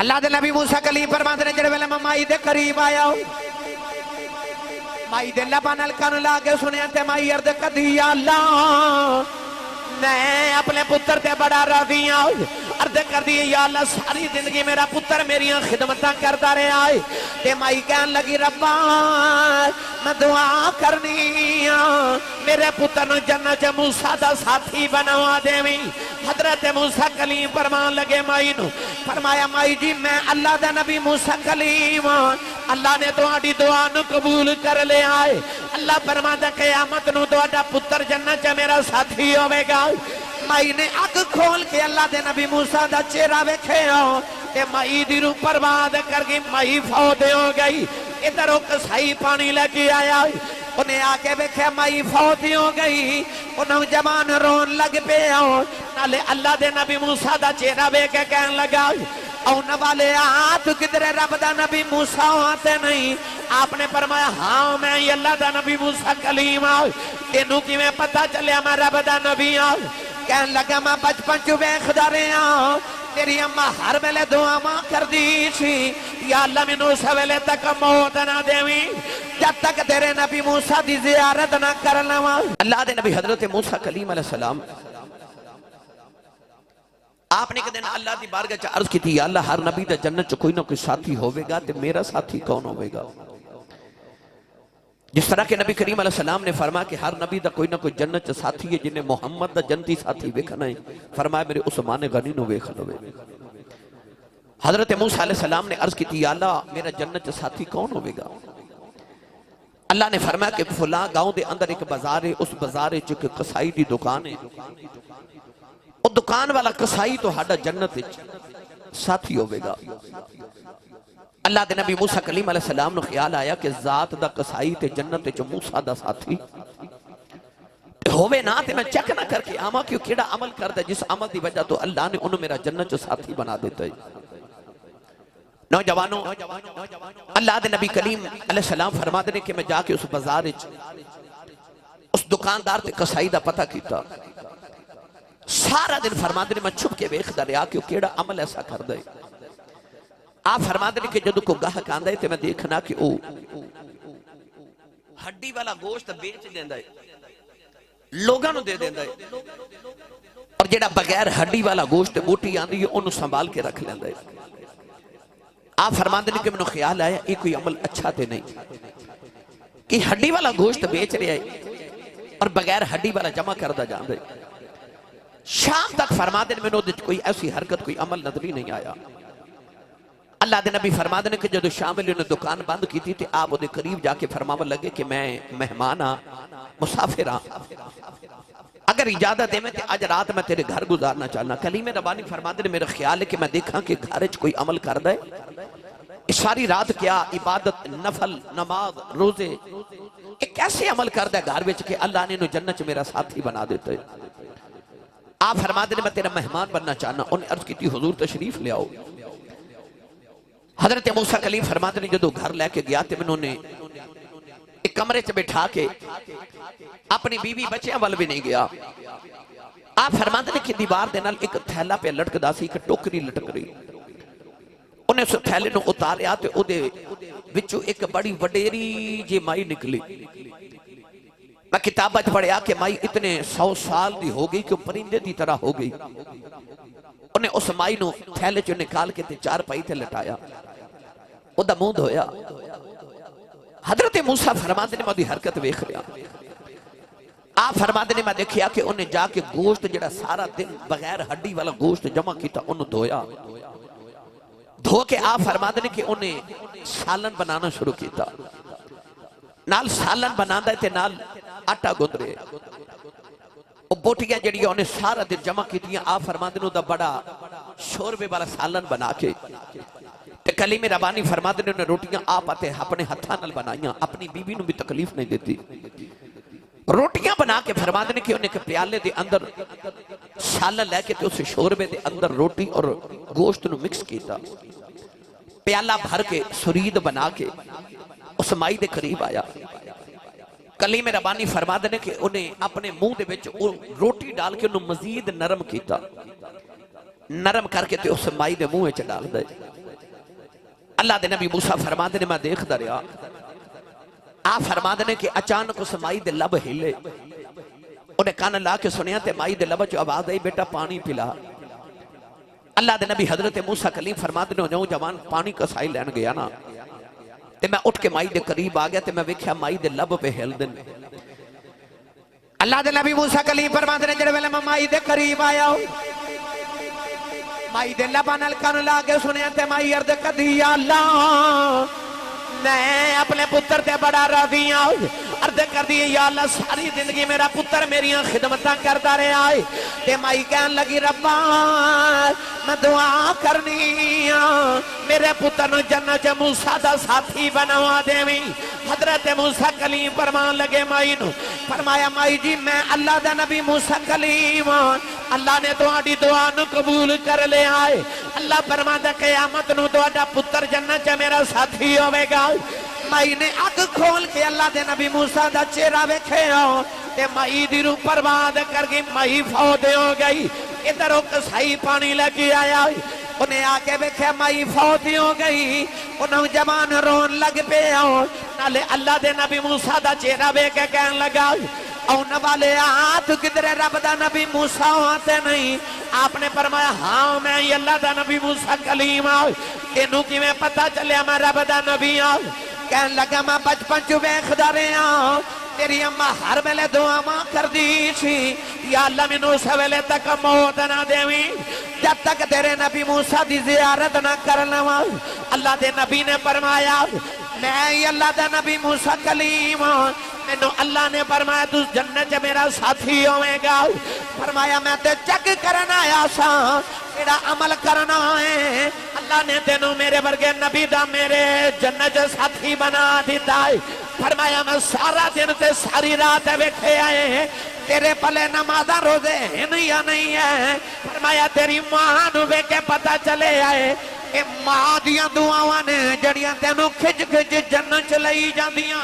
اللہ دے نبی موسیٰ کلیم فرماندے نے جڑے ویلے میں مائی دے قریب آیا مائی دے لبا نال کان لا کے سنیا تے مائی عرض کردی یا اللہ میں اپنے پتر تے بڑا راضی ہوں عرض کردی یا اللہ ساری زندگی میرا پتر میریاں خدمتاں کرتا رہا ہے تے مائی کہن لگی ربا میں دعا کرنی میرے پتر نو جنت موسیٰ دا ساتھی بنوا دیویں حضرت موسیٰ کلیم فرمان لگے مائی نو فرمایا مائی جی میں اللہ دا نبی موسیٰ کلیم اللہ نے تہاڈی دعا نو قبول کر لے آئے اللہ فرماتا قیامت نو تہاڈا پتر جنت میرا ساتھی ہوے گا مائی نے اگ کھول کے اللہ دے نبی موسیٰ دا چہرہ ویکھے تے مائی دی روح برباد کر گئی مائی فوت ہو گئی ادھر وہ کسائی پانی لے کے آیا انہیں آکے ویکھے مائی فوت ہو گئی انہوں جوان رون لگ پے نالے اللہ دے نبی موسیٰ دا چہرہ ویکھے کہن لگا اون والے آت کدھر رب دا نبی موسیٰ آتے نہیں آپ نے فرمایا ہاں میں اللہ دا نبی موسیٰ کلیم انہوں کی میں پتہ چلیا میں رب دا نبی کہن لگا میں بچپن چو ویکھدا رہا تیری اماں ہر ویلے دعا ماں کر دی سی یا اللہ میں اس ویلے تک موت نہ دیویں جب تک تیرے نبی موسیٰ دی زیارت نہ کر لواں اللہ دے نبی حضرت موسیٰ کلیم علیہ السلام آپ نے کہتے ہیں اللہ دی بارگاہ چا عرض کی تھی یا اللہ ہر نبی دا جنت چا کوئی نہ کوئی ساتھی ہوئے گا تے میرا ساتھی کون ہوئے گا جس طرح کہ نبی کریم علیہ السلام نے فرمایا کہ ہر نبی دا کوئی نہ کوئی جنت چا ساتھی ہے جنہیں محمد دا جنتی ساتھی ویکھنا ہے فرمایا میرے عثمان غنی نو ویکھنا ہوئے حضرت موسیٰ علیہ السلام نے عرض کی تھی یا اللہ میرا جنت چا ساتھی کون ہوئے گا اللہ نے فرمایا کہ فلاں گاؤں دے اندر ایک بازار ہے اس بازار ہے کہ قصائی دی دکان ہے اور دکان والا قصائی تو ہاڈا جنت ساتھی ہوئے گا اللہ دے نبی موسیٰ کلیم علیہ السلام نے خیال آیا کہ ذات دا قصائی تے جنت چو موسیٰ دا ساتھی ہوئے نا تے میں چیک نہ کر کے آما کیوں کیڑا عمل کرتا ہے جس عمل دی وجہ تو اللہ نے انہوں میرا جنت چو ساتھی بنا دیتا ہے نوجوانوں اللہ دے نبی کلیم علیہ السلام فرما دینے کہ میں جا کے اس بازار اس دکاندار تے قصائی دا پتہ کیتا سارا دن فرما دینے میں چھپ کے ویکھدا رہا کہ کیڑا عمل ایسا کر دے آپ فرما دینے کہ جدو کو گاہ کاندہ ہے تے میں دیکھنا کہ او ہڈی والا گوشت بیچ دیندہ ہے لوگاں نو دے دیندہ ہے اور جیڑا بغیر ہڈی والا گوشت بوٹی آندی ہے انہوں سنبھال کے رکھ لیندہ ہے آپ فرما دینے کہ میں نے خیال آیا یہ کوئی عمل اچھا تے نہیں کہ ہڈی والا گوشت بیچ رہے ہے اور بغیر ہڈی والا جمع کردہ جاندہ ہے شام تک فرما دینے میں نے کوئی ایسی حرکت کوئی عمل نظری نہیں آیا اللہ دے نبی فرما دینے کہ جدو شامل انہوں نے دکان بند کی تھی آپ انہیں قریب جا کے فرماون لگے کہ میں مہمان مسافر اگر اجازت دے میں تے آج رات میں تیرے گھر گزارنا چاہنا کلیم ربانی فرما دینے میرا خیال ہے کہ میں دیکھا کہ گھرچ کوئی عمل کر دے اس ساری رات کیا عبادت نفل نماز روزے ایک ایسے عمل کر دے گھر وچ کہ اللہ نے انہوں جنت میرا ساتھی بنا دیتا ہے آپ فرما دینے میں تیرا مہمان بننا چاہنا انہیں عرض کی تھی حضور تشریف لے آؤ حضرت موسیٰ کلیم فرماتے نے جدو گھر لے کے گیا تھے میں انہوں نے ایک کمرے سے بٹھا کے اپنی بیوی بچیاں وال بھی نہیں گیا آپ فرماتے نے کہ دیوار دے نال ایک تھیلا پہ لٹک دا سی ایک ٹوکری لٹک رہی انہیں اس تھیلے نو اتارے آتے او دے وچو ایک بڑی وڈیری جے مائی نکلی میں کتابت پڑھیا کہ مائی اتنے 100 سال دی ہو گئی کہ پرندے دی طرح ہو گئی انہیں اس مائی نو تھیلے چو نکال کے تے 4 پائی تے لٹایا او دا موند ہویا حضرت موسیٰ فرما دینے میں دی حرکت ویکھ رہا آپ فرما دینے میں دیکھیا کہ انہیں جا کے گوشت جڑا سارا دن بغیر ہڈی والا گوشت جمع کیتا انہوں دھویا دھو کے آپ فرما دینے کہ انہیں سالن بنانا شروع کیتا نال سالن بنانا ہے تے نال آٹا گندرے وہ بوٹیاں جڑی انہیں سارا دن جمع کی دیا آپ فرما دینے دا بڑا شوربے والا سالن بنا کے تے کلیم ربانی فرما دینے انہیں روٹیاں آپ آتے اپنے ہتھاں نال بنائیاں اپنی بیوی نو بھی تکلیف نہیں دیتی روٹیاں بنا کے فرما دینے کہ انہیں پیالے دے اندر سالن لے کے تے اسے شوربے دے اندر روٹی اور گوشت نو مکس کیتا پیالہ بھر کے سرید بنا کے اس مائی دے قریب آیا کلیم ربانی فرما دینے کہ انہیں اپنے منہ دے وچ روٹی ڈال کے انہوں مزید نرم کیتا نرم کر کے تے اس مائی دے منہ وچ ڈال دے اللہ دے نبی موسیٰ فرماندے نے میں دیکھ دریا آپ فرماندے نے کہ اچانک اس مائی دے لب ہلے انہیں کان لا کے سنیا تے مائی دے لب جو آواز آئی بیٹا پانی پلا اللہ دے نبی حضرت موسیٰ کلیم فرماندے نے جو جوان پانی کسائی لین گیا نا تے میں اٹھ کے مائی دے قریب آ گیا تے میں ویکھیا مائی دے لب پہ ہل دن اللہ دے نبی موسیٰ کلیم فرماندے نے جڑے ویلے میں مائی دے قریب آیا ہوں مائی دے لبا نال کان لا کے سنیا تے مائی عرض کردی یا اللہ میں اپنے پتر تے بڑا راضی ہوں عرض کر دی یا اللہ ساری زندگی میرا پتر میری خدمتاں کرتا رہا ہے تے مائی کہن لگی ربا میں دعا کرنی میرے پتر نو جنت موسیٰ دا ساتھی بنوا دیویں حضرت موسیٰ کلیم فرمان لگے مائی نو فرمایا مائی جی میں اللہ دا نبی موسیٰ کلیم اللہ نے تہاڈی دعا نو قبول کر لے آئے اللہ فرماندا قیامت نو تہاڈا پتر جنت میرا ساتھی ہوے گا مائی نے اگ کھول کے اللہ دے نبی موسیٰ دا چہرہ ویکھے تے مائی دی روح برباد کر گئی مائی فوت ہو گئی ادھر کسائی پانی لگی آیا انہیں آگے ویکھے مائی فوت ہو گئی انہوں جوان رون لگ پہ نالے اللہ دے نبی موسیٰ دا چہرہ ویکھے کہن لگا اونا والے آت کدھر رب دا نبی موسیٰ آتے نہیں آپ نے فرمایا ہاں میں یہ اللہ دا نبی موسیٰ کلیم انہوں کی میں پتہ چلیا میں رب دا نبی کہن لگا میں بچپن چو ویکھدا رہا تیری اماں ہر ویلے دعا ماں کر دی سی یا اللہ میں نو سویلے تک موت نہ دیویں جب تک تیرے نبی موسیٰ دی زیارت نہ کرنا اللہ دے نبی نے فرمایا میں اللہ دے نبی موسیٰ کلیم میں اللہ نے فرمایا تو جنت میرا ساتھی ہوئے گا فرمایا میں تے چک کرنا آیا سا میرا عمل کرنا ہے اللہ نے تینوں میرے ورگے نبی دا میرے جنت ساتھی بنا دیتا ہے فرمایا میں سارا دن تے ساری رات بیٹھے آئے ہیں تیرے پلے نمازہ روزے ہیں یا نہیں ہے فرمایا تیری ماں نو بے کے پتہ چلے آئے کہ ماں دیاں دعاواں نے جڑیاں تینوں کھچ کھچ جنت چلائی جاندیاں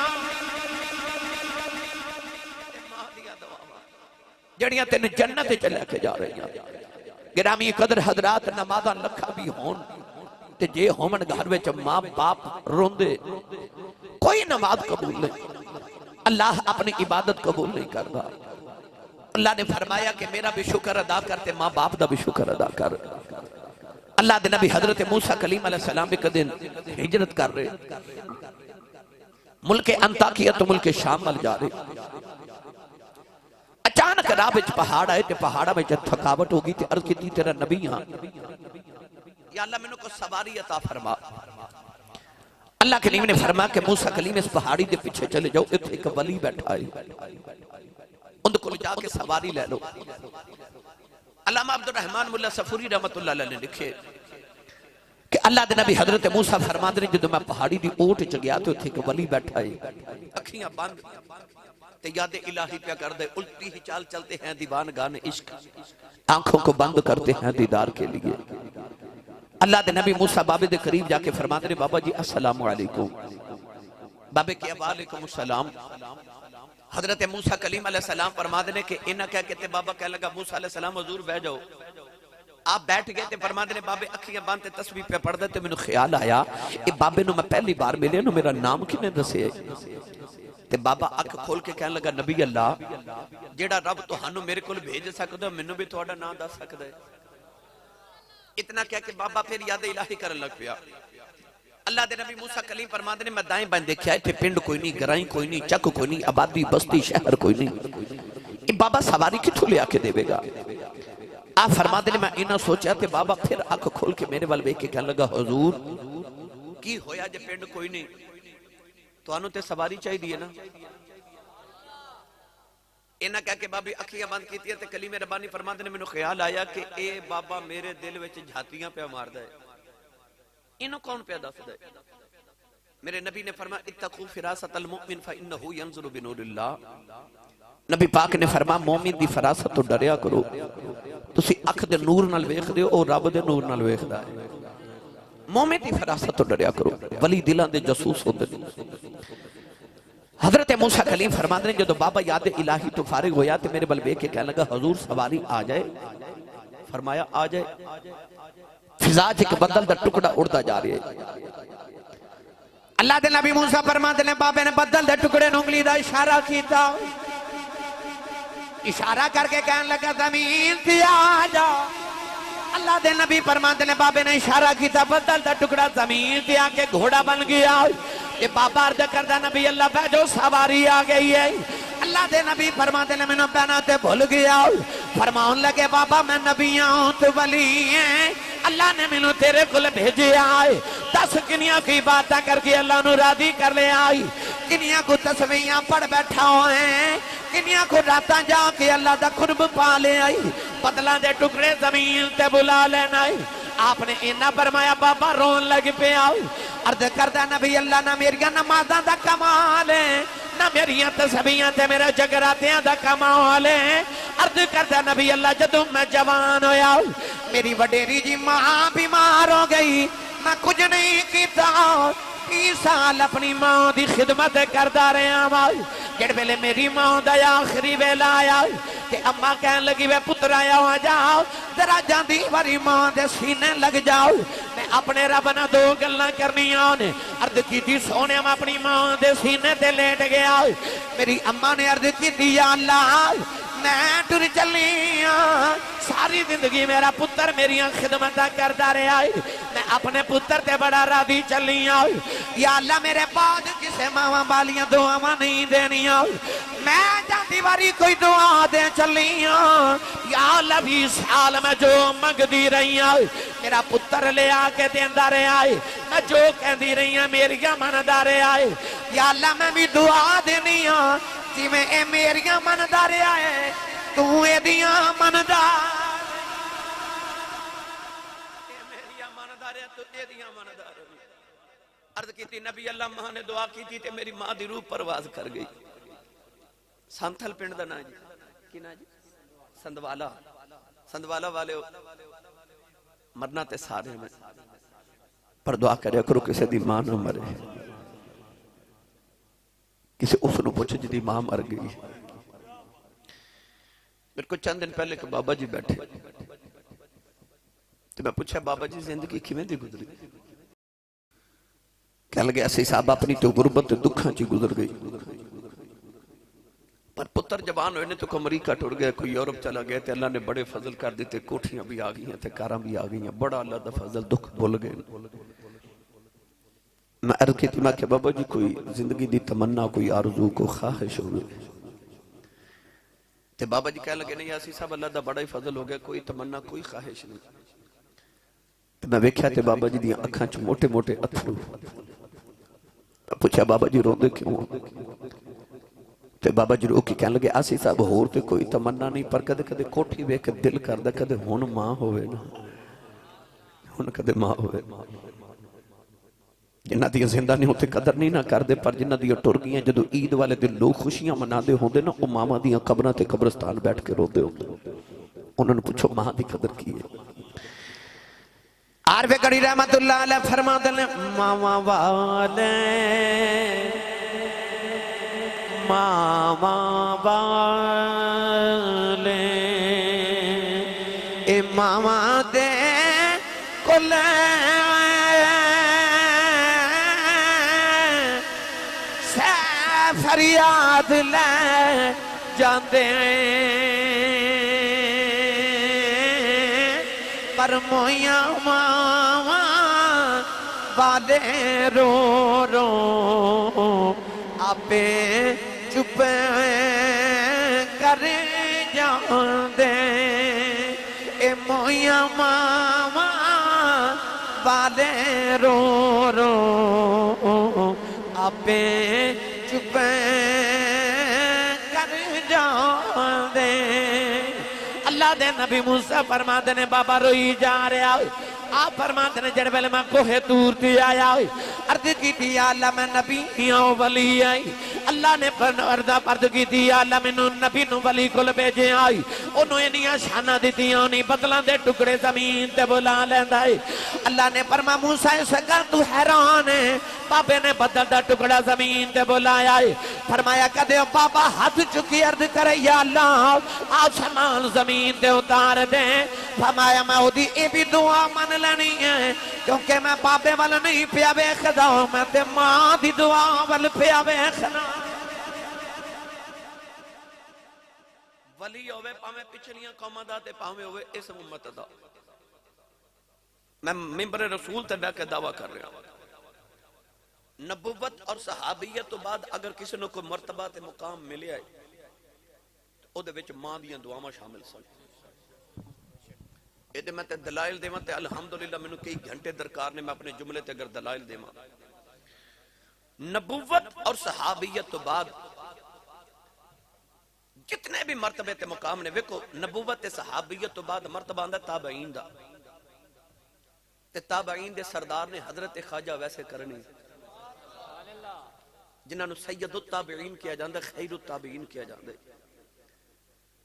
جڑیاں تین جنت چلے کے جا رہی ہیں گرامی قدر حضرات نمازاں لکھا بھی ہون تے جے ہومن گھر وچ ماں باپ روندے کوئی نماز قبول نہیں اللہ اپنی عبادت قبول نہیں کرتا اللہ نے فرمایا کہ میرا بھی شکر ادا کرتے ماں باپ دا بھی شکر ادا کر اللہ دے نبی حضرت موسیٰ کلیم علیہ السلام ایک دن ہجرت کر رہے ملک انطاکیہ تو ملک شام مل جا رہے اچانک راہ وچ پہاڑ آئے تے پہاڑا میں جب تھکاوٹ ہوگی تے عرض کی تھی تیرا نبی یہاں یا اللہ میں نے کو سواری عطا فرما اللہ کلیم نے فرما کہ موسیٰ کلیم اس پہاڑی دے پیچھے چلے جاؤ اتھے ایک ولی بیٹھا ہے ان کو جا کے سواری لے لو علامہ عبد الرحمن ملا صفوری رحمت اللہ علیہ نے لکھے کہ اللہ دے نبی حضرت موسیٰ فرما دے جدو میں پہاڑی دی اوٹ چ گیا تو اتھے ایک ولی بیٹھا ہے اکھیاں بند تے یاد الہی پیا کر دے الٹی ہی چال چلتے ہیں دیوان گان عشق آنکھوں کو بند کرتے ہیں دیدار کے لیے اللہ دے نبی موسیٰ بابے دے قریب جا کے فرماتے ہیں بابا جی السلام علیکم بابے کیا وعلیکم السلام حضرت موسیٰ کلیم علیہ السلام فرماتے ہیں کہ انہا کیا کہتے بابا کہہ لگا موسیٰ علیہ السلام حضور بہ جاؤ آپ بیٹھ گئے تھے فرماتے ہیں بابے اکھیاں باندھتے تسبیح پہ پڑھ دیتے میں نے خیال آیا کہ بابے نو میں پہلی بار ملے نو میرا نام کنے دسے تے بابا اکھ کھول کے کہنے لگا نبی اللہ جیڑا رب تو ہنو میرے کول بھیج سکتا ہے منو بھی تھوڑا نام دس سکتا ہے اتنا کیا کہ بابا پھر یاد الہی کرن لگ پیا اللہ دے نبی موسیٰ کلیم فرماتے ہیں میں دائیں بائیں دیکھیا ہے تھے پنڈ کوئی نہیں گرائیں کوئی نہیں چک کوئی نہیں آبادی بستی شہر کوئی نہیں یہ بابا سواری کتھو لے آکے دے گا آپ فرماتے ہیں میں انہاں سوچا تھے بابا پھر اکھ کھول کے میرے والے کے کہنے لگا حضور کی ہویا جے پنڈ کوئی نہیں تو انہوں تے سواری چاہی دیئے نا انہاں کہا کہ بابی اکھیاں بند کیتی ہے تے کلیم ربانی فرماتے ہیں میں نے خیال آیا کہ اے بابا میرے دل وچ جھاتیاں پہ مار دے انہوں کون پہ دس دے میرے نبی نے فرمایا اتقو فراست المؤمن فإنہو ینظر بنور اللہ نبی پاک نے فرمایا مومن دی فراست تو ڈریا کرو تسی اکھ دے نور نال ویکھ دے اور رب دے نور نال ویکھ دا ہے مومن دی فراست تو ڈریا کرو ولی دلان دے جسوس ہو دے حضرت موسیٰ کلیم فرماتے ہیں جدو بابا یاد الہی تو فارغ ہویا تو میرے بل بے کے کہنے لگا حضور سواری آ جائے فرمایا آ جائے فضا ایک بدل دا ٹکڑا اڑتا جا رہے اللہ دے نبی موسیٰ فرماتے نے بابے نے بدل دے ٹکڑے نونگلی دا اشارہ کیتا اشارہ کر کے کہنے لگا زمین تے آ جا اللہ دے نبی فرماتے نے بابے نے اشارہ کیتا بدل دا ٹکڑا زمین تے آ کے گھوڑا بن گیا یہ بابا عرض کردہ نبی اللہ بیجو سواری آ گئی ہے اللہ دے نبی فرماتے نے میں نے بیناتے بھول گیا فرماؤں لگے بابا میں نبی آؤں تو ولی ہیں اللہ نے میں نے تیرے کل بھیجے آئے 10 کنیاں کی باتیں کر کے اللہ نو راضی کر لے آئی کنیاں کو تسبیحاں پڑھ بیٹھا ہوئے کنیاں کو راتاں جا کے اللہ دا قرب پا لے آئی بدلاں دے ٹکڑے زمین تے بلا لینا آئی آپ نے انہا فرمایا بابا رون لگ پہ آؤ عرض کردہ نبی اللہ نہ میریاں نمازاں دا کمال ہے نہ میریاں تسبیحاں تے میرے جگراتیاں دا کمال ہے عرض کردہ نبی اللہ جدوں میں جوان ہویا میری وڈیری جی ماں بیمار ہو گئی میں کچھ نہیں کیتا 30 سال اپنی ماں دی خدمت کردہ رہے ہیں جڑ ویلے میری ماں دا آخری ویلا آیا کہ اماں کہنے لگی وے پتر آیا ہوا جاؤ ذرا جاندی واری ماں دے سینے لگ جاؤ میں اپنے رب نہ 2 گلاں کرنی آنے عرض کی تھی سونے میں اپنی ماں دے سینے تے لیٹ گیا میری اماں نے عرض کی تھی یا اللہ میں ٹر چلی ساری زندگی میرا پتر میری خدمتہ کرتا رہا ہے میں اپنے پتر تے بڑا راضی چلی یا اللہ میرے بعد کسے ماں بالیاں دعاواں نہیں دینی میں جاتی واری کوئی دعا دے چلی یا اللہ 20 سال میں جو منگ دی رہی میرا پتر لے آ کے دیندہ رہا ہے میں جو کہندی رہی ہوں میری مندہ رہا ہے یا اللہ میں بھی دعا دینی جی میں اے میریاں مندہ رہا ہے تو اے دیاں مندہ عرض کی تھی نبی اللہ ماں نے دعا کی تھی تے میری ماں دی روح پرواز کر گئی سانتھل پنڈ دا نا جی کی نا جی سندوالا والے مرنا تے سارے میں پر دعا کریا کرو کسے دی ماں نہ مرے کسے اس نو پوچھے جی دی ماں مر گئی میرے کو چند دن پہلے کہ بابا جی بیٹھے تو میں پوچھا بابا جی زندگی کیویں دی گزری کہہ لگے ایسے صاحب اپنی تو غربت دکھاں چی گزر گئی پر پتر جوان ہوئے نے تو امریکہ ٹوڑ گیا کوئی یورپ چلا گیا تھے اللہ نے بڑے فضل کر دیتے کوٹھیاں بھی آ گئی ہیں تھے کاراں بھی آ گئی ہیں بڑا اللہ دا فضل دکھ بھول گئے میں عرض کی تھی میں کہ بابا جی کوئی زندگی دی تمنا کوئی آرزو کو خواہش ہوئے تے بابا جی کہہ لگے نہیں یاسی صاحب اللہ دا بڑا ہی فضل ہو گیا کوئی تمنا کوئی خواہش نہیں میں ویکھیا تے بابا جی دیاں اکھاں چ موٹے موٹے اتھرو پوچھا بابا جی رو دے کیوں تے بابا جی رو کی کہنے لگے آسی صاحب ہور تے کوئی تمنا نہیں پر کدے کدے کوٹھی وے کے دل کر دے کدے ہون ماں ہوئے نا ہون کدے ماں ہوئے جنہ دیا زندہ نہیں ہوتے قدر نہیں نہ کر دے پر جنہ دیا ٹر گیاں جدو عید والے دن لوگ خوشیاں منا دے ہوندے نا او ماما دیا قبرہ تے قبرستان بیٹھ کے رو دے ہوندے انہوں نے پوچھو ماں دی قدر کی ہے عارف کڑی رحمت اللہ علیہ فرما دلے ماما والے اے ماما دے کلے فریاد لے جاندے پر مویاں ماما والے رو رو آپے چپے کر جاندے اے مویاں ماما والے رو رو آپے چپے کر جاندے اللہ دے نبی موسیٰ فرماتے نے بابا روئی جا رہا آپ فرماتے نے جڑ ویلے میں کوہ تور تے آیا عرض کی تھی یا اللہ میں نبی ہوں ولی آئی اللہ نے عرض کی تھی یا اللہ میں نبی نو ولی کل بیجے آئی انہوں انہیں شانہ دیتی انہیں بدلان دے ٹکڑے زمین تے بلا لیندہ ہے اللہ نے فرما موسیٰ سکر تو حیران ہے بابے نے بدل دا ٹکڑا زمین تے بلایا ہے فرمایا کدے بابا ہاتھ چکی عرض کرے یا اللہ آسمان زمین دے اتار دے فرمایا میں وہ دی اے بھی دعا من لینی ہے کیونکہ میں بابے والا نہیں پیا ویکھدا میں تے ماں دی دعا وال پیا ویکھنا ولی ہوئے پاویں پچھلیاں قوماں دا تے پاویں ہوئے اس امت دا میں ممبر رسول تے بیٹھ کے دعویٰ کر رہا ہوں نبوت اور صحابیت تو بعد اگر کسی نے کوئی مرتبہ تے مقام ملے آئے او دے وچ ماں دیاں دعاواں شامل سن اے تے میں تے دلائل دیواں تے الحمدللہ مینوں کئی گھنٹے درکار نے میں اپنے جملے تے اگر دلائل دیواں نبوت اور صحابیت تو بعد جتنے بھی مرتبے تے مقام نے ویکھو نبوت تے صحابیت تو بعد مرتبہ آندا تابعین دا تے تابعین دے سردار نے حضرت خواجہ ویسے کرنی جنہاں نو سید التابعین کیا جاندہ خیر التابعین کیا جاندہ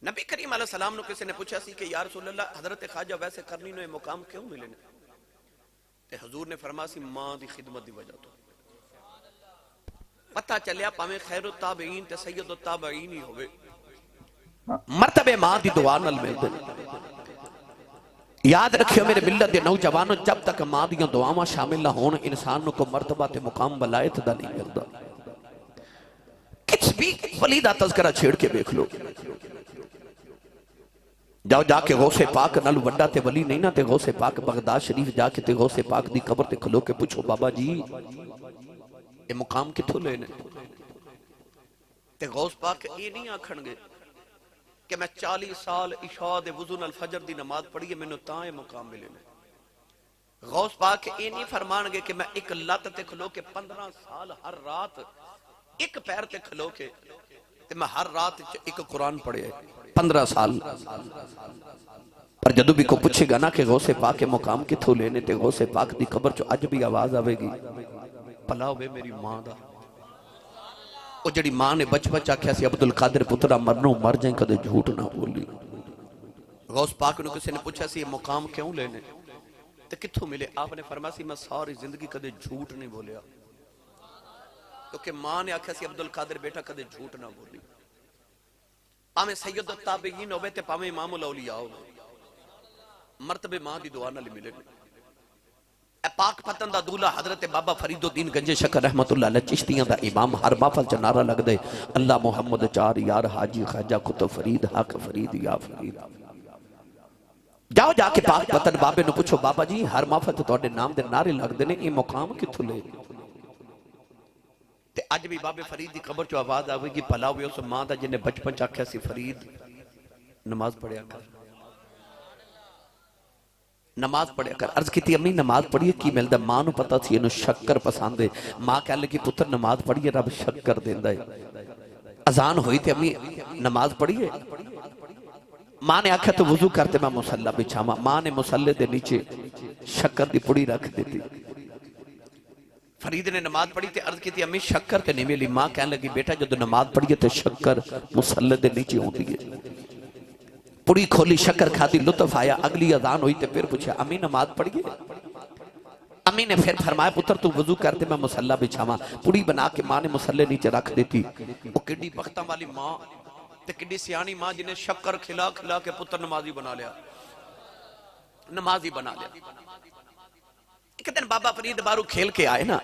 نبی کریم علیہ السلام نو کسی نے پوچھا سی کہ یا رسول اللہ حضرت خواجہ ویسے کرنی نو یہ مقام کیوں ملے نے تے حضور نے فرمایا سی ماں دی خدمت دی وجہ تو پتہ چلیا پاویں خیر التابعین تے سید التابعین ہی ہوئے مرتبہ ماں دی دعا نال ملدے یاد رکھیو میرے ملت دے نوجوانوں جب تک ماں دیاں دعاواں شامل نہ ہون انسان کو مرتبہ تے مقام ولایت دا نہیں ملدا کچھ بھی ولی دا تذکرہ چھیڑ کے دیکھ لو جاؤ جا کے غوث پاک نال وڈا تے ولی نہیں نہ تے غوث پاک بغداد شریف جا کے تے غوث پاک دی قبر تے کھلو کے پوچھو بابا جی یہ مقام کتھوں لینے تے غوث پاک یہ نہیں آکھن گے کہ میں 40 سال عشاء دے وضو نال فجر دی نماز پڑھی ہے میں تاں مقام ملے نے غوث پاک یہ نہیں فرمان گے کہ میں ایک لت تے کھلو کے 15 سال ہر رات ایک پیر تے کھلو کے تے میں ہر رات ایک قرآن پڑھے 15 سال پر جدو بھی کو پوچھے گا نا کہ غوث پاک کے مقام کتھوں لینے تے غوث پاک دی قبر چو اج بھی آواز آوے گی پلا ہوئے میری ماں دا وہ جڑی ماں نے بچ بچ آکھیا سی عبدالقادر پترہ مرنو مر جائیں کدے جھوٹ نہ بولی غوث پاک نے کسی نے پوچھا سی یہ مقام کیوں لینے تے کتھوں ملے آپ نے فرمایا سی میں ساری زندگی کدے جھوٹ نہیں بولیا کیونکہ ماں نے آکھیا سی عبدالقادر بیٹا کدے جھوٹ نہ بولی پاویں سید التابعین ہوئے تے پاویں امام الاولیاء ہوئے مرتبہ ماں دی دعا نال ملے اے پاک پتن دا دولہ حضرت بابا فرید الدین گنج شکر رحمت اللہ علیہ چشتیاں دا امام ہر محفل چ نعرہ لگ دے اللہ محمد چار یار حاجی خواجہ کتب فرید حق فرید یا فرید جاؤ جا کے پاک پتن بابے نو پوچھو بابا جی ہر محفل تے تواڈے نام دے نعرے لگ دے نے یہ مقام کتھوں لے تے اج بھی بابے فرید دی قبر چو آواز آوے گی پلا ہوئے اس ماں دا جنہیں بچپن چاکھیا سی فرید نماز پڑھیا کر نماز پڑھیا کر عرض کی تھی امی نماز پڑھیے کی ملدہ ماں نو پتا تھی انہوں شکر پسند ہے ماں کہہ لگی پتر نماز پڑھیے رب شکر دیندہ ہے اذان ہوئی تھی امی نماز پڑھیے ماں نے آکھا تو وضو کرتے میں مسلح بچھاما ماں نے مسلح دے نیچے شکر دی پڑی رکھ دیتی فرید نے نماز پڑھی تھی عرض کی تھی امی شکر تے نہیں ملی ماں کہنے لگی بیٹا جب نماز پڑھیے تو شکر مسلح دے نیچے ہوتی ہے پوری کھولی شکر کھاتی لطف آیا اگلی اذان ہوئی تے پھر پوچھا امی نماز پڑھیے امی نے پھر فرمایا پتر تو وضو کرتے میں مسلح بچھاما پوری بنا کے ماں نے مسلح نیچے رکھ دیتی وہ کڈی بختہ والی ماں تے کڈی سیانی ماں جنہیں شکر کھلا کھلا کے پتر نمازی بنا لیا نمازی بنا لیا ایک دن بابا فرید بارو کھیل کے آئے نا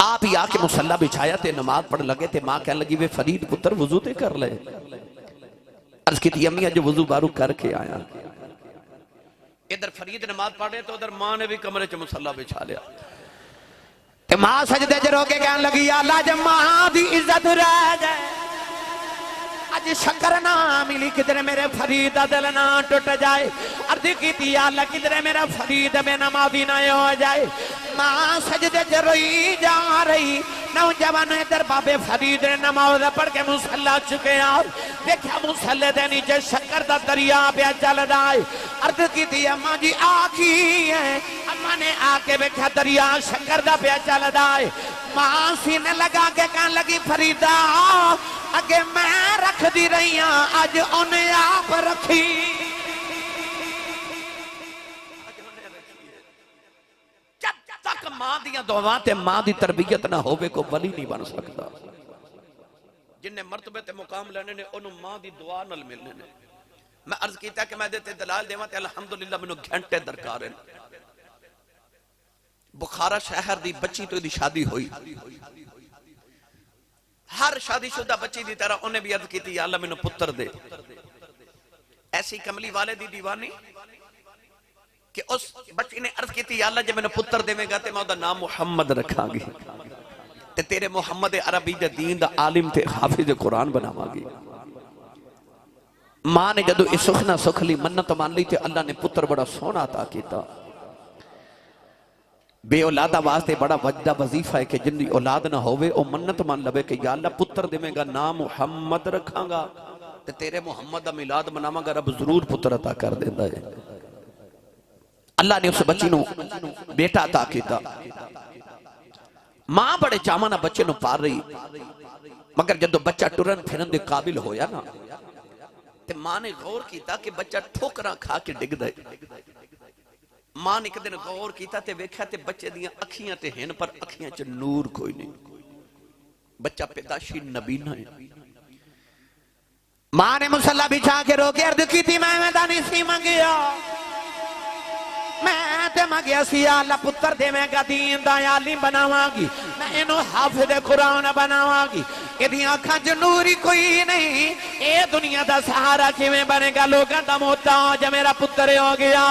آپ ہی آکے مسلح بچھایا تے نماز پڑھ لگے تے ماں کہنے لگی وے فرید پتر وضو تے کر لے عرض کی تھی امی جو وضو بارو کر کے آیا ادھر فرید نماز پڑھے تو ادھر ماں نے بھی کمرے چ مسلح بچھا لیا تے ماں سجدے چ رو کے کہنے لگی یا اللہ جب ماں دی عزت رہ جائے اج شکر نہ ملی کدھر میرے فرید دل نہ ٹوٹ جائے عرض کی تھی یا اللہ کدھر میرا فرید بے نمازی نہ ہو جائے ماں سجدے چ روئی جا رہی نوجوان ادھر بابے فرید نے نماز پڑھ کے مسلح چکے آپ دیکھا مسلح دے نیچے شکر دا دریا پہ چل دائے عرض کی تھی اماں جی آکھی ہے اماں نے آکے بیٹھا دریا شکر دا پہ چل دائے ماں سینے لگا کے کہنے لگی فریدہ اگے میں رکھ دی رہی ہاں آج انہیں آپ رکھی جب تک ماں دیاں دعوان تے ماں دی تربیت نہ ہوئے کو ولی نہیں بن سکتا جن نے مرتبے تے مقام لینے نے انہوں ماں دی دعا نل ملنے نے میں عرض کیتا کہ میں دیتے دلال دیواں تے الحمدللہ منو گھنٹے درکار ہیں بخارا شہر دی بچی تو دی شادی ہوئی ہر شادی شدہ بچی دی طرح انہیں بھی عرض کیتی یا اللہ منو پتر دے ایسی کملی والے دی دیوانی کہ اس بچی نے عرض کیتی یا اللہ جب منو پتر دے میں گا تے میں دا نام محمد رکھا گی تے تیرے محمد عربی دے دین دا عالم تے حافظ قرآن بناوا گی ماں نے جدو اس سخنا سکھلی منت مان لی تے اللہ نے پتر بڑا سونا عطا کیتا بے اولادہ واسطے بڑا وجدہ وظیفہ ہے کہ جن دی اولاد نہ ہوئے او منت مان لبے کہ یا اللہ پتر دے میں گا نام محمد رکھاں گا تے تیرے محمد دا میلاد مناواں گا رب ضرور پتر عطا کر دیندا ہے اللہ نے اس بچی نو بیٹا عطا کیتا ماں بڑے چامانہ بچے نو پار رہی مگر جدو بچہ ٹرن پھرن دے قابل ہویا نا تے ماں نے غور کیتا کہ بچہ ٹھوکراں کھا کے ڈگ دے ماں نے ایک دن غور کیتا تے ویکھیا تے بچے دیاں اکھیاں تے ہن پر اکھیاں چ نور کوئی نہیں بچہ پیداشی نبینا ہے ماں نے مصلی بچھا کے رو کے عرض کی تھی میں دانی سی منگیا میں تے مگیا سی اللہ پتر دے میں گا دین دا عالم بناواں گی میں انہوں حافظ قرآن بناواں گی ادھی آنکھاں جو نوری کوئی نہیں اے دنیا دا سہارا کیویں بنے گا لوگاں دا محتاج میرا پتر ہو گیا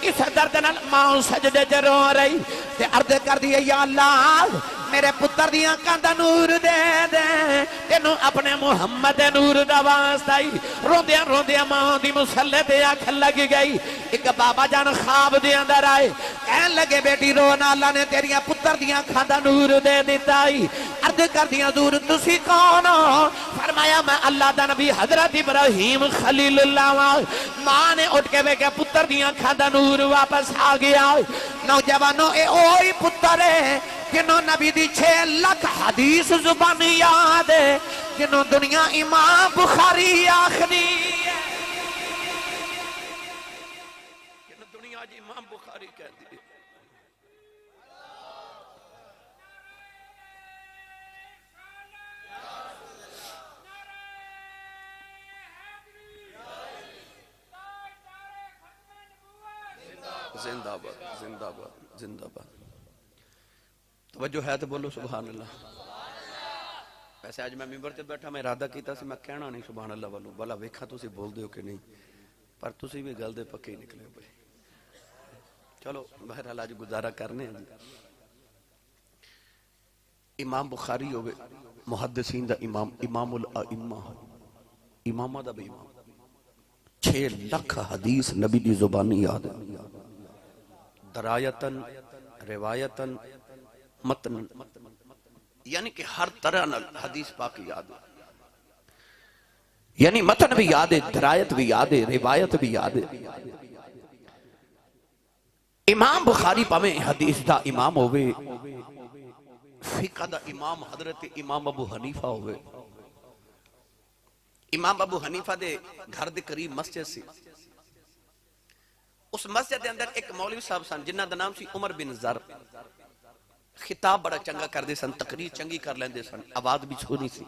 اس درد نال ماں سجدے چ رو رہی تے عرض کر دی یا اللہ میرے پتر دی آنکھاں دا نور دے دے تینوں اپنے محمد نور دا واسطہ روندیاں روندیاں ماں دی مصلی تے آنکھ لگ گئی ایک بابا جان خواب دے اندر آئے کہن لگے بیٹی رونا اللہ نے تیریاں پتر دی آنکھاں دا نور دے دیتا عرض کر دیا دور تسی کون ہو فرمایا میں اللہ دا نبی حضرت ابراہیم خلیل اللہ ماں نے اٹھ کے بیکے پتر دی آنکھاں دا نور واپس آ گیا نوجوانوں اے اوہی پتر ہے جنہوں نبی دی 6 لاکھ حدیث زبانی یاد ہے جنہوں دنیا امام بخاری آخری ہے جنہوں دنیا جی امام بخاری کہتی ہے زندہ باد زندہ باد زندہ باد توجہ ہے تو بولو سبحان اللہ ویسے آج میں ممبر تے بیٹھا میں ارادہ کیتا سی میں کہنا نہیں سبحان اللہ والوں بلا ویکھا تسی بول دیو کہ نہیں پر تسی بھی گل دے پکے نکلے ہو بھائی چلو بہرحال آج گزارا کرنے ہیں امام بخاری ہوئے محدثین دا امام امام الائمہ امامہ دا بھی امام 6 لاکھ حدیث نبی دی زبانی یاد ہے درایتاً روایتاً متن یعنی کہ ہر طرح حدیث پاک یاد ہے یعنی متن بھی یاد ہے درایت بھی یاد ہے روایت بھی یاد ہے امام بخاری پاویں حدیث دا امام ہوئے فقہ دا امام حضرت امام ابو حنیفہ ہوئے امام ابو حنیفہ دے گھر دے قریب مسجد سی اس مسجد دے اندر ایک مولوی صاحب سن جنہ دا نام سی عمر بن زر خطاب بڑا چنگا کر دے سن تقریر چنگی کر لیندے سن آواز بھی چھونی سی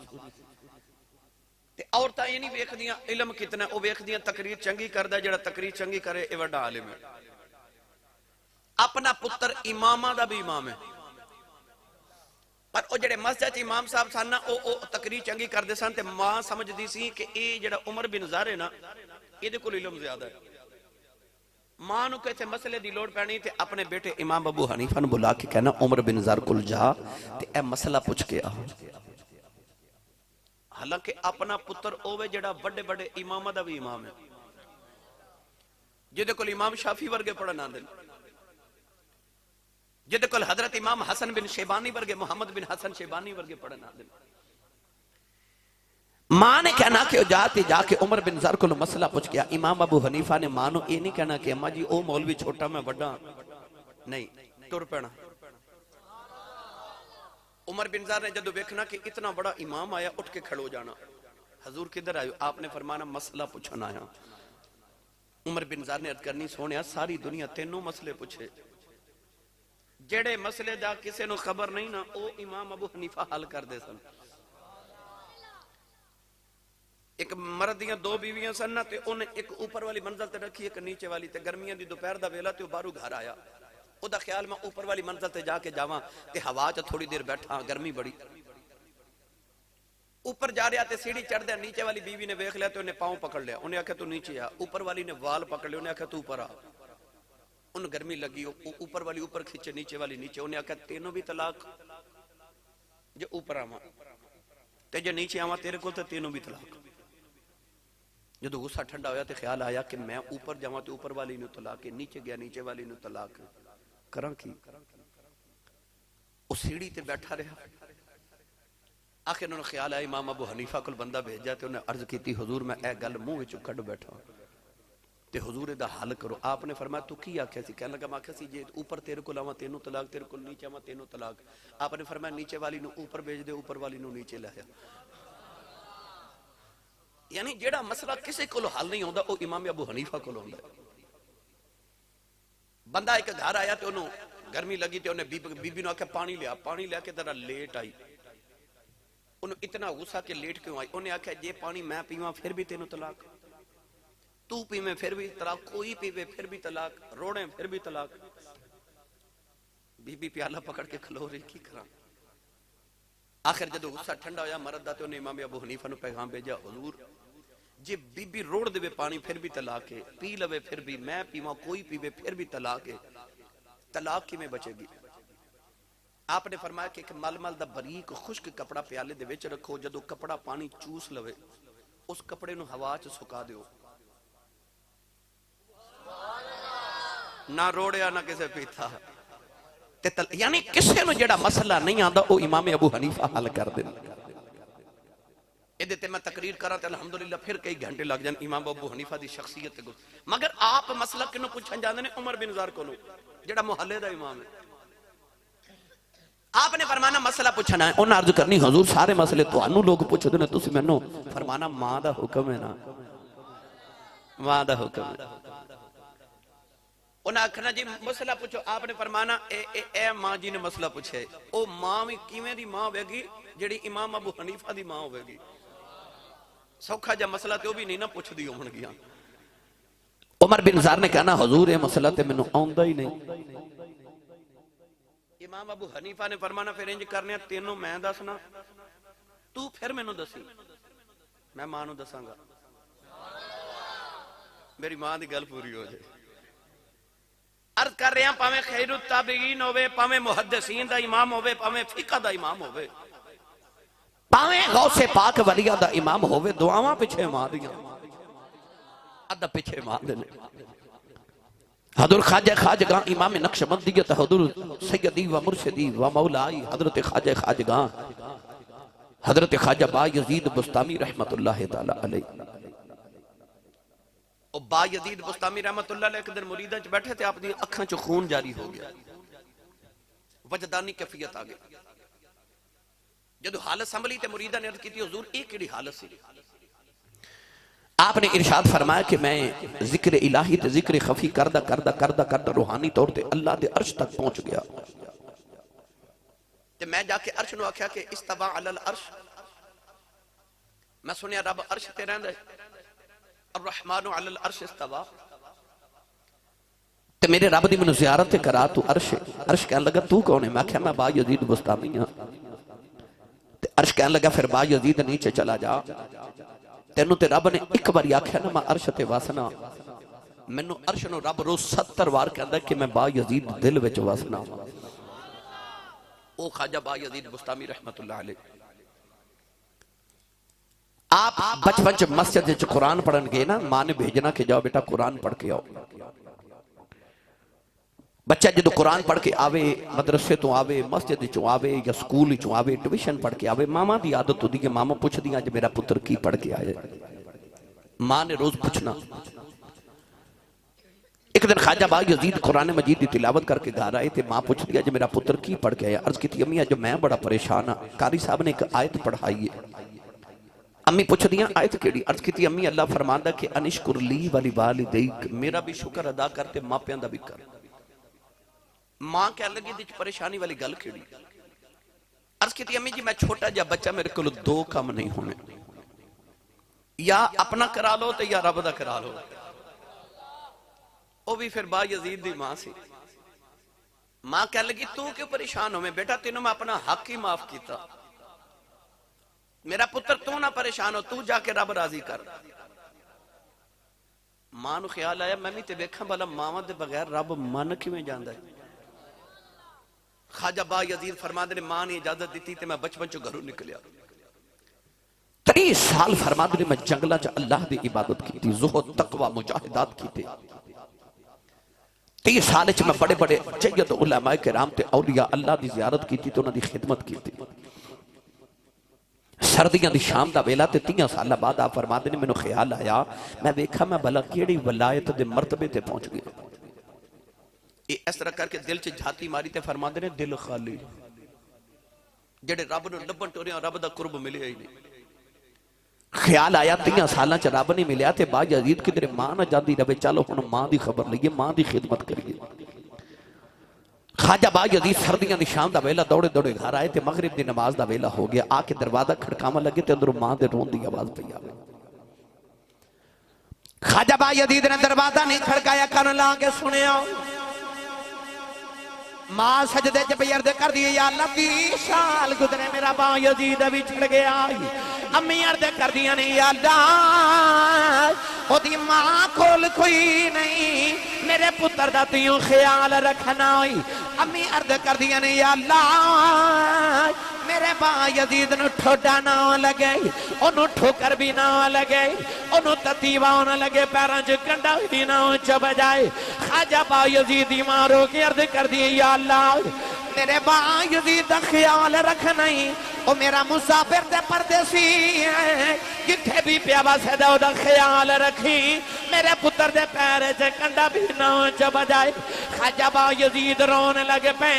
تے عورتاں یہ نہیں ویکھ دیاں علم کتنا او ویکھ دیاں تقریر چنگی کردا جڑا تقریر چنگی کرے اے وڈا عالم ہے اپنا پتر امامہ دا بھی امام ہے پر او جڑے مسجد امام صاحب سن او تقریر چنگی کر دے سن تے ماں سمجھ دی سی کہ اے جڑا عمر بن زر ہے نا اے دے کول علم زیادہ ہے ماں نو کہتے مسئلے دی لوڑ پڑنی تے اپنے بیٹے امام ابو حنیفہ نو بلا کے کہنا عمر بن زر کل جا تے اے مسئلہ پوچھ کے آ حالانکہ اپنا پتر اوے جڑا بڑے بڑے امام دا بھی امام ہے جدے کل امام شافی ورگے پڑھنا دن جدے کل حضرت امام حسن بن شیبانی ورگے محمد بن حسن شیبانی ورگے پڑھنا دن ماں نے کہنا کہ جا کے عمر بن زر کو مسئلہ پوچھ گیا امام ابو حنیفہ نے ماں نو یہ نہیں کہنا کہ اماں جی او مولوی چھوٹا میں بڑا نہیں ٹر پینا عمر بن زر نے جدو دیکھنا کہ اتنا بڑا امام آیا اٹھ کے کھڑو جانا حضور کدھر آئے آپ نے فرمانا مسئلہ پوچھنا آیا عمر بن زر نے عرض کرنی سونیا ساری دنیا تینوں مسئلے پوچھے جڑے مسئلے دا کسے نو خبر نہیں نا او امام ابو حنیفہ حل کر دے سن ایک مرد دیاں دو بیویاں سن نا تے انہیں ایک اوپر والی منزل تے رکھی ایک نیچے والی تے گرمیاں دی دوپہر دا ویلا تے باہروں گھر آیا او دا خیال میں اوپر والی منزل تے جا کے جاواں تے ہوا چ تھوڑی دیر بیٹھا گرمی بڑی اوپر جا رہا تے سیڑھی چڑھ دیا نیچے والی بیوی نے ویکھ لیا تے انہیں پاؤں پکڑ لیا انہیں آکھا تو نیچے آ اوپر والی نے وال پکڑ لیا انہیں آکھا تو اوپر آ انہیں گرمی لگی اوپر والی اوپر کھچے نیچے والی نیچے انہیں آکھا تینوں بھی طلاق جو اوپر آواں تے جو نیچے آواں تیرے کو تے تینوں بھی طلاق جدو غصہ ٹھنڈا ہویا تے خیال آیا کہ میں اوپر جاواں تے اوپر والی نو طلاق نیچے گیا نیچے والی نو طلاق کراں کی اس سیڑھی تے بیٹھا رہا آخر انہوں نے خیال آیا امام ابو حنیفہ کل بندہ بھیجا تے انہیں عرض کی تھی حضور میں اے گل منہ وچوں کڈ بیٹھا تے حضور دا حل کرو آپ نے فرمایا تو کی آکھیا سی کہنے لگا میں آکھیا سی جے اوپر تیرے کو لاواں تینوں طلاق تیرے کو نیچے آواں تینوں طلاق آپ نے فرمایا نیچے والی نو اوپر بھیج دے اوپر والی نو نیچے لایا یعنی جیڑا مسئلہ کسی کو حل نہیں ہوندا او امام ابو حنیفہ کو ہوندا ہے بندہ ایک گھر آیا تے انہوں گرمی لگی تے انہیں بی بی نو آکھیا پانی لیا کے ذرا لیٹ آئی انہوں اتنا غصہ کہ لیٹ کیوں آئی انہیں آکھیا یہ پانی میں پیواں پھر بھی تینوں طلاق تو پیویں پھر بھی طلاق کوئی پیوے پھر بھی طلاق روڑیں پھر بھی طلاق بی بی پیالہ پکڑ کے کھلو رہی کی کراں آخر جدو غصہ ٹھنڈا ہویا مرد دا تے انہیں امام ابو حنیفہ نو پیغام بھیجا حضور جی بی بی روڑ دے پانی پھر بھی طلاق ہے پی لوے پھر بھی میں پیواں کوئی پیوے پھر بھی طلاق ہے طلاق کی میں بچے گی آپ نے فرمایا کہ ایک مل مل دا بریک خشک کپڑا پیالے دے وچ رکھو جدو کپڑا پانی چوس لوے اس کپڑے نو ہوا چ سکا دیو نہ روڑیا نہ کسے پیتا یعنی کسے نو جڑا مسئلہ نہیں آندا او امام ابو حنیفہ حل کر دے ادھے میں تقریر کرا تے الحمدللہ پھر کئی گھنٹے لگ جان امام ابو حنیفہ دی شخصیت تے مگر آپ مسئلہ کنو پوچھن جاندے نے عمر بن زار کولو جڑا محلے دا امام ہے آپ نے فرمانا مسئلہ پوچھنا ہے انہاں عرض کرنی حضور سارے مسئلے تانوں لوگ پوچھدے نے تسی مینوں فرمانا ماں دا حکم ہے نا ماں دا حکم ہے انہاں آکھنا جی مسئلہ پوچھو آپ نے فرمانا اے ماں جی نے مسئلہ پوچھے او ماں بھی کیویں دی ماں ہوے گی جڑی امام ابو حنیفہ دی ماں ہوے گی سوکھا جا مسئلہ تے او بھی نہیں نہ پوچھ دی ہون گیا عمر بن زار نے کہنا حضور یہ مسئلہ تے مینوں آوندا ہی نہیں امام ابو حنیفہ نے فرمانا پھر انج کرنے تینوں میں دسنا تو پھر مینوں دسی میں ماں نو دساں گا میری ماں دی گل پوری ہو جائے عرض کر رہے ہیں پاویں خیر التابعین ہوئے پاویں محدثین دا امام ہوئے پاویں فقہ دا امام ہوئے پاویں غوث پاک ولیہ دا امام ہوئے دعاواں پچھے ماں دیاں ادب پچھے ماں دینے حضور خواجہ خواجگاں امام نقشبندیت حضور سیدی و مرشدی و مولائی حضرت خواجہ خواجگاں حضرت خواجہ با یزید بستامی رحمت اللہ تعالی علیہ اور با یزید بستامی رحمت اللہ علیہ ایک دن مریدہ چ بیٹھے تھے آپ دی اکھاں چ خون جاری ہو گیا وجدانی کیفیت آ گئی جدو حالت سنبھلی تے مریدہ نے عرض کی تھی حضور ایک کیڑی حالت سی آپ نے ارشاد فرمایا کہ میں ذکر الہی تے ذکر خفی کردہ روحانی طور تے اللہ دے عرش تک پہنچ گیا تے میں جا کے عرش نو آکھیا کہ استوا علی العرش میں سنیا رب عرش تے رہندا ہے الرحمن علی العرش استوا تے میرے رب دی منو زیارت کرا تو عرش کہنے لگا تو کون ہے میں آکھیا میں با یزید بستامی ہاں تے عرش کہنے لگا پھر با یزید نیچے چلا جا تینوں تے رب نے ایک بار آکھیا نا میں عرش تے واسنا مینوں عرش نو رب روز 70 بار کہندا کہ میں با یزید دل وچ واسنا او خواجہ با یزید بستامی رحمت اللہ علیہ آپ بچپن چ مسجد وچ قرآن پڑھن گئے نا ماں نے بھیجنا کہ جاؤ بیٹا قرآن پڑھ کے آؤ بچہ جدو قرآن پڑھ کے آوے مدرسے تو آوے مسجد چوں آوے یا سکول چوں آوے ٹیوشن پڑھ کے آوے ماما دی عادت ہوتی کہ ماما پوچھ دیا جو میرا پتر کی پڑھ کے آئے ماں نے روز پوچھنا ایک دن خواجہ با یزید قرآن مجید دی تلاوت کر کے گھر آئے تھے ماں پوچھ دیا جو میرا پتر کی پڑھ کے آیا عرض کی تھی امیہ جو میں بڑا پریشان ہاں قاری صاحب نے ایک آیت پڑھائی ہے امی پوچھ دیا آیت کیڑی عرض کی تھی امی اللہ فرماندہ کہ انشکر لی ولی والدیک میرا بھی شکر ادا کرتے ماں پیاں دا بھی کر ماں کہہ لگی دیچ پریشانی والی گل کھڑی عرض کی تھی امی جی میں چھوٹا جا بچہ میرے کو 2 کام نہیں ہونے یا اپنا کرا لو تو یا رب دا کرا لو. وہ بھی پھر با یزید دی ماں سی. ماں کہہ لگی تو کیوں پریشان ہو؟ میں بیٹا تینوں میں اپنا حق ہی معاف کیتا. میرا پتر تو نہ پریشان ہو، تو جا کے رب راضی کر. ماں نو خیال آیا میں بھی تے ویکھاں بھلا ماواں دے بغیر رب من کیویں جاندا ہے. خواجہ با یزید فرماندے نے ماں نے اجازت دیتی تے میں بچپن چوں گھروں نکلیا. 30 سال فرماندے نے میں جنگلاں چ اللہ دی عبادت کیتی، زہد تقوی مجاہدات کیتے. 30 سال چ میں بڑے بڑے جید علماء کرام تے اولیاء اللہ دی زیارت کیتی تے انہاں دی خدمت کیتی. سردیاں دی شام دا ویلا تے 30 سال بعد آپ فرماندے نے مینوں خیال آیا میں ویکھا میں بھلا کیڑی ولایت دے مرتبے تے پہنچ گیا. یہ اس طرح کر کے دل چ جھاتی ماری تے فرماندے نے دل خالی. جڑے رب نو لبن ٹوریاں رب دا قرب ملیا ہی نہیں. خیال آیا 30 سالاں چ رب نہیں ملیا تے با یزید کدھر ماں نہ جاندی رہے، چلو ہن ماں دی خبر لئیے، ماں دی خدمت کریے. خواجہ با یزید سردیاں دی شام دا ویلا دوڑے دوڑے گھر آئے تے مغرب دی نماز دا ویلا ہو گیا. آ کے دروازہ کھڑکاواں لگے تے اندروں ماں دے رون دی آواز پئی آوے. خواجہ با یزید نے دروازہ نہیں کھڑکایا، کان لا کے سنیا. ماں سجدے چ پئی عرض کر دی یا اللہ 20 سال گزرے میرا با یزید بھی چھڑ گیا. امی عرض کر دیا نہیں یا اللہ او دی ماں کول کوئی نہیں، میرے پتر دا تیوں خیال رکھنا ہوئی. امی عرض کر دیا نہیں یا اللہ میرے با یزید نو ٹھوڈا نہ لگے، انہوں ٹھوکر بھی نہ لگے، انہوں تتیوہ نہ لگے، پیران چ کنڈا بھی نہ چب جائے. خواجہ با یزید مارو کی عرض کر دی یا اللہ میرے با یزید دا خیال رکھنا ہی. او میرا مسافر تے پردیسی ہے، جتھے بھی پیابا سے دا دا خیال رکھی، میرے پتر دے پیرے سے کنڈا بھی نہ چب جائے. خواجہ با یزید رونے لگے پہ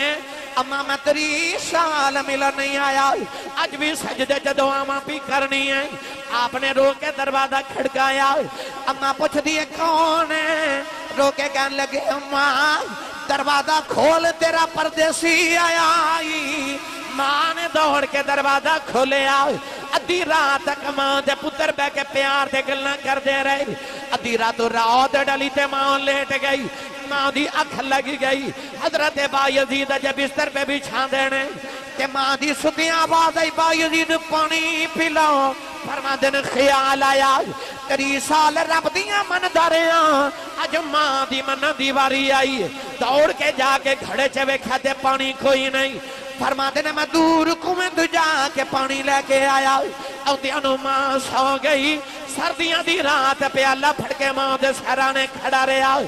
اما میں 30 سال ملا نہیں آیا، آج بھی سجدے چ دعاواں بھی کرنی ہے. آپ نے رو کے دروازہ کھڑکایا. اما پوچھ دیے کون ہے؟ رو کے کہنے لگے اما دروازہ کھول تیرا پردیسی آیا. ماں نے دوڑ کے دروازہ کھولے آئے. ادھی رات تک ماں دے پتر بے کے پیار دے گلنا کر دے رہے. ادھی رات رات ڈلی تے ماں لیٹ گئی، ماں دی اکھ لگی گئی. حضرت با یزید جب بستر پہ بچھا دینے تے ماں دی سکیاں آواز آئی با یزید پانی پلاؤ. فرما دن خیال آیا 30 سال رب دیاں من داریاں، اج ماں دی من دیواری آئی. دوڑ کے جا کے گھڑے چوے کھاتے پانی کوئی نہیں. فرما دینے میں دور کنویں تو جا کے پانی لے کے آیا. اوتیانو ماں سو گئی. سردیاں دی رات پہ اللہ پھڑ کے ماں دے سہرانے کھڑا رہا.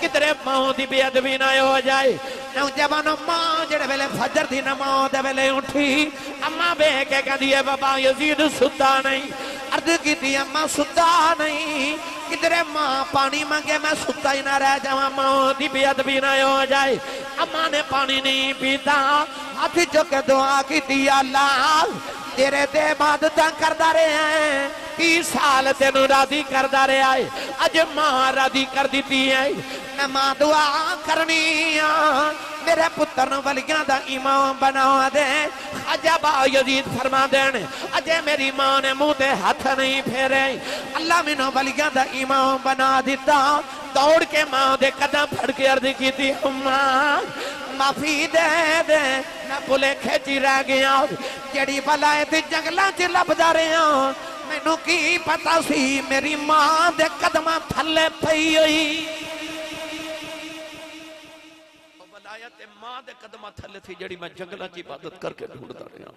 کدرے ماں دی بے ادبی نہ ہو جائے. نوجوانو ماں جڑے ویلے فجر دی نماز دے ویلے اٹھی، اما بے کے کہہ دیے بابا یزید ستا نہیں. عرض کی تھی اما ستا نہیں، کدرے ماں پانی مانگے میں ستا ہی نہ رہ جاواں، ماں دی بے ادبی نہ ہو جائے. اما نے پانی نہیں پیتا، ہاتھ چوکے دعا کی تھی اللہ تیرے دے عبادتاں کردہ رہے ہیں، 30 سال تینوں راضی کردہ رہے آئے. اج ماں راضی کر دیتی ہے. میں ماں دعا کرنی میرے پتر نو ولیاں دا امام بنا دے. خواجہ با یزید فرما دین اجے میری ماں نے منہ تے ہاتھ نہیں پھیرے، اللہ مینوں ولیاں دا امام بنا دیتا. دوڑ کے ماں دے قدم پھڑ کے عرض کی تھی اماں معافی دے دے میں بھولے کھیچی رہ گیا. جڑی بلائے تے جنگلاں چ لبدا رہیا، مینوں کی پتا سی میری ماں دے قدماں تھلے پئی ہوئی. ماں دے قدمہ تھلے تھی جڑی میں جنگلہ کی عبادت کر کے ڈھونڈتا رہا.